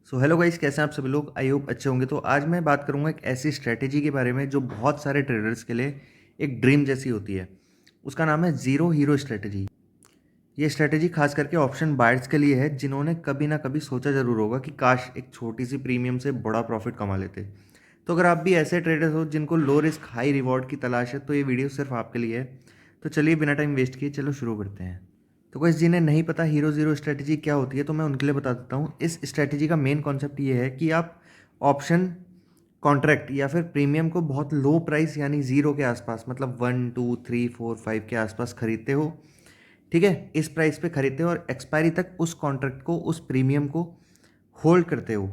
So hello guys, कैसे हैं आप सभी लोग। आई होप अच्छे होंगे। तो आज मैं बात करूंगा एक ऐसी स्ट्रैटेजी के बारे में जो बहुत सारे ट्रेडर्स के लिए एक ड्रीम जैसी होती है। उसका नाम है ज़ीरो हीरो स्ट्रैटेजी। ये स्ट्रैटेजी खास करके ऑप्शन बायर्स के लिए है जिन्होंने कभी ना कभी सोचा ज़रूर होगा कि काश एक छोटी सी प्रीमियम से बड़ा प्रॉफिट कमा लेते। तो अगर आप भी ऐसे ट्रेडर्स हो जिनको लो रिस्क हाई रिवॉर्ड की तलाश है तो ये वीडियो सिर्फ आपके लिए है। तो चलिए बिना टाइम वेस्ट किए चलो शुरू करते हैं। तो गाइस, जिन्हें नहीं पता हीरो ज़ीरो स्ट्रैटेजी क्या होती है तो मैं उनके लिए बता देता हूँ। इस स्ट्रैटेजी का मेन कॉन्सेप्ट ये है कि आप ऑप्शन कॉन्ट्रैक्ट या फिर प्रीमियम को बहुत लो प्राइस यानी ज़ीरो के आसपास, मतलब 1 2 3 4 5 के आसपास खरीदते हो। ठीक है, इस प्राइस पे खरीदते हो और एक्सपायरी तक उस कॉन्ट्रैक्ट को, उस प्रीमियम को होल्ड करते हो,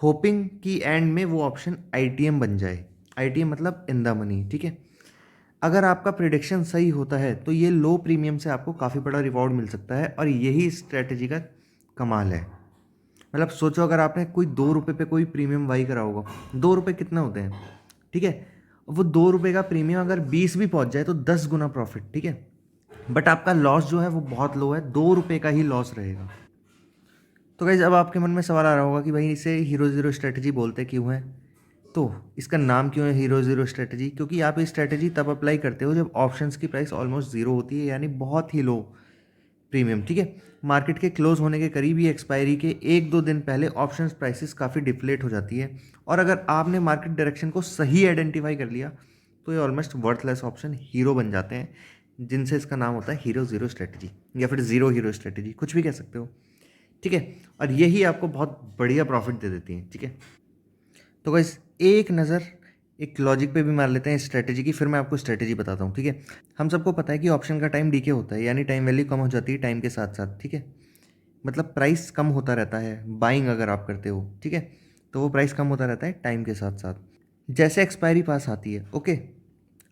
होपिंग कि एंड में वो ऑप्शन आईटीएम बन जाए। आईटीएम मतलब इन द मनी। ठीक है, अगर आपका प्रिडिक्शन सही होता है तो ये लो प्रीमियम से आपको काफ़ी बड़ा रिवॉर्ड मिल सकता है और यही स्ट्रैटेजी का कमाल है। मतलब सोचो, अगर आपने कोई 2 रुपये पे कोई प्रीमियम बाई करा होगा। 2 रुपये कितने होते हैं? ठीक है, वो 2 रुपये का प्रीमियम अगर 20 भी पहुंच जाए तो 10 गुना प्रॉफिट। ठीक है, बट आपका लॉस जो है वो बहुत लो है, 2 रुपये का ही लॉस रहेगा। तो गाइज, अब आपके मन में सवाल आ रहा होगा कि भाई इसे हीरो ज़ीरो स्ट्रैटेजी बोलते क्यों हैं। तो इसका नाम क्यों है हीरो ज़ीरो स्ट्रैटेजी? क्योंकि आप ये स्ट्रैटेजी तब अप्लाई करते हो जब ऑप्शंस की प्राइस ऑलमोस्ट ज़ीरो होती है, यानी बहुत ही लो प्रीमियम। ठीक है, मार्केट के क्लोज होने के करीब ही एक्सपायरी के 1 2 दिन पहले ऑप्शंस प्राइसेस काफ़ी डिफ्लेट हो जाती है। और अगर आपने मार्केट डायरेक्शन को सही आइडेंटिफाई कर लिया तो ये ऑलमोस्ट वर्थलेस ऑप्शन हीरो बन जाते हैं, जिनसे इसका नाम होता है हीरो ज़ीरो स्ट्रैटेजी या फिर ज़ीरो हीरो स्ट्रैटेजी, कुछ भी कह सकते हो। ठीक है, और यही आपको बहुत बढ़िया प्रॉफिट दे देती है। ठीक है, तो गाइस एक नज़र एक लॉजिक पे भी मार लेते हैं स्ट्रैटेजी की, फिर मैं आपको स्ट्रैटेजी बताता हूँ। ठीक है, हम सबको पता है कि ऑप्शन का टाइम डीके होता है, यानी टाइम वैल्यू कम हो जाती है टाइम के साथ साथ। ठीक है, मतलब प्राइस कम होता रहता है बाइंग अगर आप करते हो। ठीक है, तो वो प्राइस कम होता रहता है टाइम के साथ साथ जैसे एक्सपायरी पास आती है। ओके,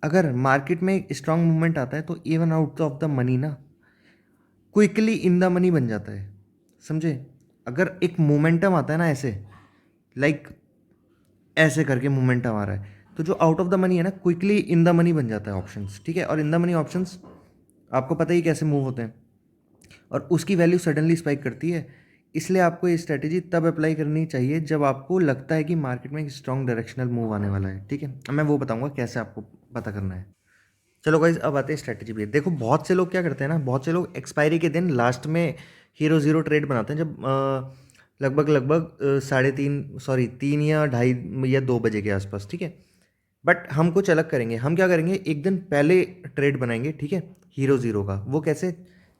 अगर मार्केट में स्ट्रांग मूवमेंट आता है तो even out of the money ना क्विकली इन द मनी बन जाता है। समझे? अगर एक मोमेंटम आता है ना, ऐसे लाइक ऐसे करके मोमेंटम आ रहा है, तो जो आउट ऑफ द मनी है ना क्विकली इन द मनी बन जाता है ऑप्शंस। ठीक है, और इन द मनी ऑप्शंस आपको पता ही कैसे मूव होते हैं, और उसकी वैल्यू सडनली स्पाइक करती है। इसलिए आपको ये स्ट्रैटेजी तब अप्लाई करनी चाहिए जब आपको लगता है कि मार्केट में एक स्ट्रॉन्ग डायरेक्शनल मूव आने वाला है। ठीक है, अब मैं वो बताऊंगा कैसे आपको पता करना है। चलो गाइज, अब आते हैं स्ट्रैटेजी पे। देखो, बहुत से लोग क्या करते हैं ना, बहुत से लोग एक्सपायरी के दिन लास्ट में हीरो ज़ीरो ट्रेड बनाते हैं, जब लगभग लगभग 3:30 सॉरी 3 या 2:30 या 2 बजे के आसपास। ठीक है, बट हम कुछ अलग करेंगे। हम क्या करेंगे, एक दिन पहले ट्रेड बनाएंगे। ठीक है, हीरो ज़ीरो का। वो कैसे?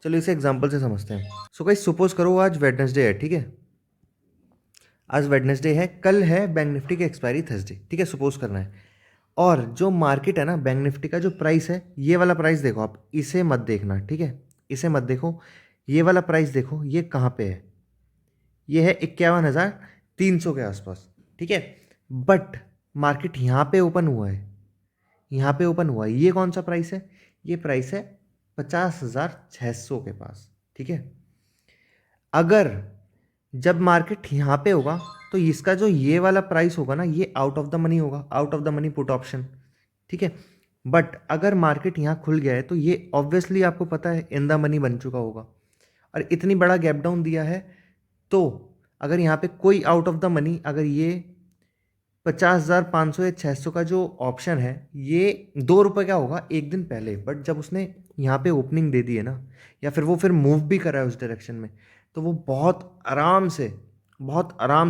चलो इसे एग्जांपल से समझते हैं। सो गाइस, सपोज करो आज वेडनेसडे है। ठीक है, आज वेडनेसडे है, कल है बैंक निफ्टी की एक्सपायरी थर्सडे। ठीक है, सपोज करना है। और जो मार्केट है ना, बैंक निफ्टी का जो प्राइस है, ये वाला प्राइस देखो, आप इसे मत देखना। ठीक है, इसे मत देखो, ये वाला प्राइस देखो, ये कहाँ पे है? ये है 51,300 के आसपास। ठीक है, बट मार्केट यहाँ पे ओपन हुआ है, यहाँ पे ओपन हुआ है। ये कौन सा प्राइस है? ये प्राइस है 50,600 के पास। ठीक है, अगर जब मार्केट यहाँ पे होगा तो इसका जो ये वाला प्राइस होगा ना, ये आउट ऑफ द मनी होगा, out of the money put option. ठीक है, बट अगर मार्केट यहाँ खुल गया है तो ये ऑब्वियसली आपको पता है इन द मनी बन चुका होगा। और इतनी बड़ा गैप डाउन दिया है, तो अगर यहाँ पे कोई आउट ऑफ द मनी, अगर ये 50,500 या 600 का जो ऑप्शन है, ये 2 रुपये का होगा एक दिन पहले, बट जब उसने यहाँ पे ओपनिंग दे दी है ना, या फिर वो फिर मूव भी करा है उस डायरेक्शन में, तो वो बहुत आराम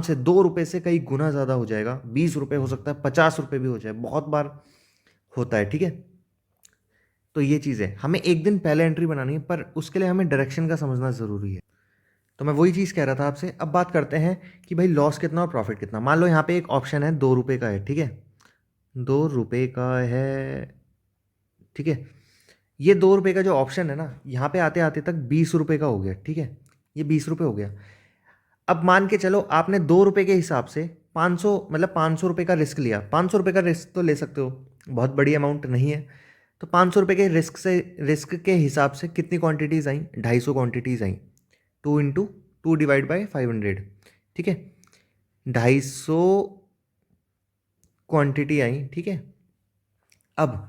से 2 रुपये से कई गुना ज़्यादा हो जाएगा। 20 रुपये हो सकता है, 50 रुपये भी हो जाए, बहुत बार होता है। ठीक है, तो ये चीज़ है, हमें एक दिन पहले एंट्री बनानी है, पर उसके लिए हमें डायरेक्शन का समझना ज़रूरी है। तो मैं वही चीज़ कह रहा था आपसे। अब बात करते हैं कि भाई लॉस कितना और प्रॉफिट कितना। मान लो यहाँ पे एक ऑप्शन है 2 रुपये का है। ठीक है, 2 रुपये का है। ठीक है, ये 2 रुपये का जो ऑप्शन है ना, यहाँ पे आते आते तक 20 रुपये का हो गया। ठीक है, ये 20 रुपये हो गया। अब मान के चलो आपने 2 रुपये के हिसाब से 500, मतलब 500 रुपये का रिस्क लिया। 500 रुपये का रिस्क तो ले सकते हो, बहुत बड़ी अमाउंट नहीं है। तो 500 रुपये के रिस्क के हिसाब से कितनी quantities I? 250 quantities I. 2 × 2 divide by 500। ठीक है, 250 क्वांटिटी आई। ठीक है, अब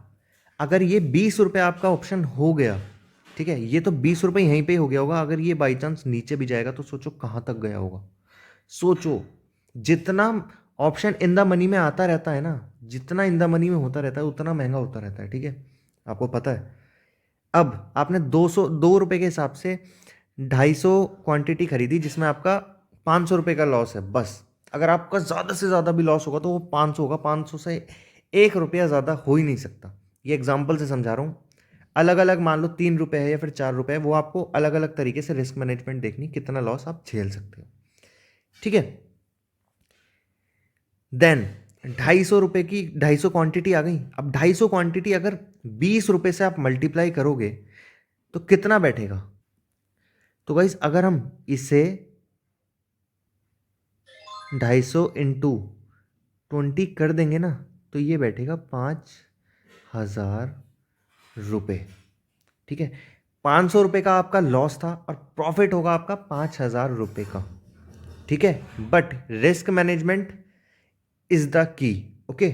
अगर ये 20 रुपये आपका ऑप्शन हो गया, ठीक है, ये तो 20 रुपये यहीं पे हो गया होगा। अगर ये बाई चांस नीचे भी जाएगा तो सोचो कहाँ तक गया होगा। सोचो, जितना ऑप्शन इन द मनी में आता रहता है ना, जितना इन द मनी में होता रहता है उतना महंगा होता रहता है, ठीक है, आपको पता है। अब आपने 2 रुपये के हिसाब से 250 क्वांटिटी खरीदी जिसमें आपका 500 रुपये का लॉस है बस। अगर आपका ज़्यादा से ज़्यादा भी लॉस होगा तो वो 500 होगा, 500 से 1 रुपया ज़्यादा हो ही नहीं सकता। ये एग्जाम्पल से समझा रहा हूँ। अलग अलग मान लो 3 रुपये है या फिर 4 रुपये है, वो आपको अलग अलग तरीके से रिस्क मैनेजमेंट देखनी, कितना लॉस आप झेल सकते हो, ठीक है। देन 250 रुपये की 250 क्वांटिटी आ गई। अब 250 क्वांटिटी अगर 20 रुपये से आप मल्टीप्लाई करोगे तो कितना बैठेगा? तो गाइस अगर हम इसे 250 इंटू 20 कर देंगे ना तो ये बैठेगा 5,000 रुपये, ठीक है। 500 रुपये का आपका लॉस था और प्रॉफिट होगा आपका 5,000 रुपये का, ठीक है। But risk management is the key, okay.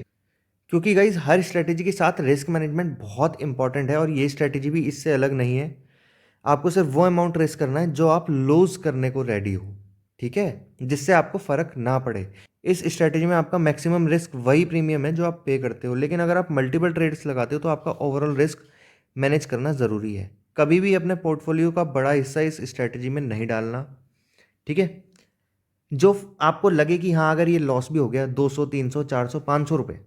क्योंकि गाइज हर स्ट्रेटेजी के साथ रिस्क मैनेजमेंट बहुत इंपॉर्टेंट है और ये स्ट्रेटेजी भी इससे अलग नहीं है। आपको सिर्फ वो अमाउंट रिस्क करना है जो आप लूज करने को रेडी हो, ठीक है, जिससे आपको फर्क ना पड़े। इस स्ट्रेटेजी में आपका मैक्सिमम रिस्क वही प्रीमियम है जो आप पे करते हो, लेकिन अगर आप मल्टीपल ट्रेड्स लगाते हो तो आपका ओवरऑल रिस्क मैनेज करना ज़रूरी है। कभी भी अपने पोर्टफोलियो का बड़ा हिस्सा इस स्ट्रेटेजी में नहीं डालना, ठीक है। जो आपको लगे कि हाँ अगर ये लॉस भी हो गया 200 300 400 500 रुपये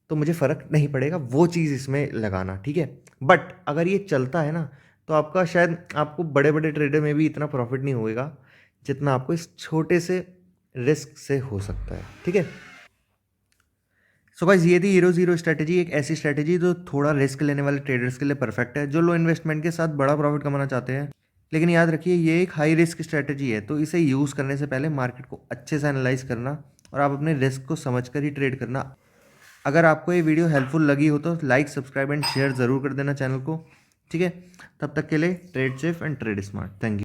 तो मुझे फ़र्क नहीं पड़ेगा, वो चीज़ इसमें लगाना, ठीक है। बट अगर ये चलता है ना तो आपका शायद आपको बड़े बड़े ट्रेडर में भी इतना प्रॉफिट नहीं होएगा जितना आपको इस छोटे से रिस्क से हो सकता है, ठीक है। सो गाइस ये थी हीरो जीरो स्ट्रेटेजी, एक ऐसी स्ट्रेटेजी जो थोड़ा रिस्क लेने वाले ट्रेडर्स के लिए परफेक्ट है, जो लो इन्वेस्टमेंट के साथ बड़ा प्रॉफिट कमाना चाहते हैं। लेकिन याद रखिए ये एक हाई रिस्क स्ट्रेटेजी है, तो इसे यूज़ करने से पहले मार्केट को अच्छे से एनालाइज करना और आप अपने रिस्क को समझकर ही ट्रेड करना। अगर आपको ये वीडियो हेल्पफुल लगी हो तो लाइक सब्सक्राइब एंड शेयर ज़रूर कर देना चैनल को, ठीक है। तब तक के लिए trade safe and trade smart. Thank you.